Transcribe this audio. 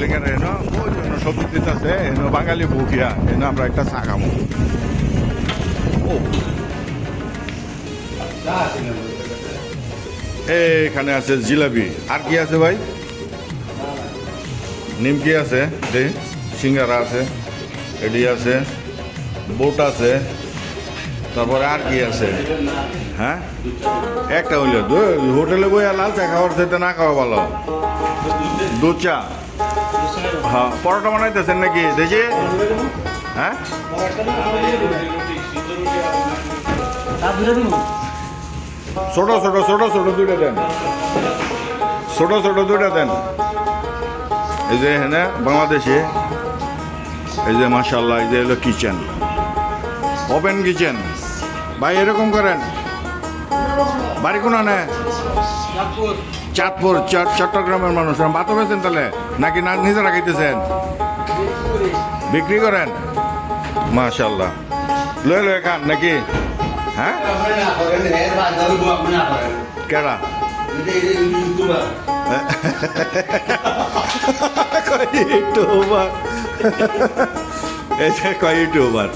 Building এর এনো ওই জন্য সবজি দিতেছে এনো বাঙালি বুফিয়া এনো আমরা একটা চা খাবো। ও এখানে আছে জিলাপি, আর কি আছে ভাই? নিমকি আছে, সিঙ্গারা আছে, এডি আছে, বোট আছে, তারপরে আর কি আছে? হ্যাঁ একটা হইল হোটেলে বইয়া লাল চা খাওয়ার চাইতে না খাওয়া ভালো। দুধ চা, হ্যাঁ পরোটা বানাইতেছেন নাকি দেখি? হ্যাঁ ছোট ছোট ছোট ছোট দুইটা দেন, ছোট ছোট দুইটা দেন। এই যে হ্যাঁ বাংলাদেশে এই যে মাশাআল্লাহ এই যে হলো কিচেন, ওপেন কিচেন। ভাই এরকম করেন। বাড়ি কোন আনে? চাঁদপুর, চট্টগ্রামের মানুষ। ভাতও পেয়েছেন তাহলে নাকি না নিজেরা খাইতেছেন? বিক্রি করেন? মাশাআল্লাহ। লয়ে লয়ে খান নাকি? হ্যাঁ কেডা ইউটিউবার, এই যে কয় ইউটিউবার।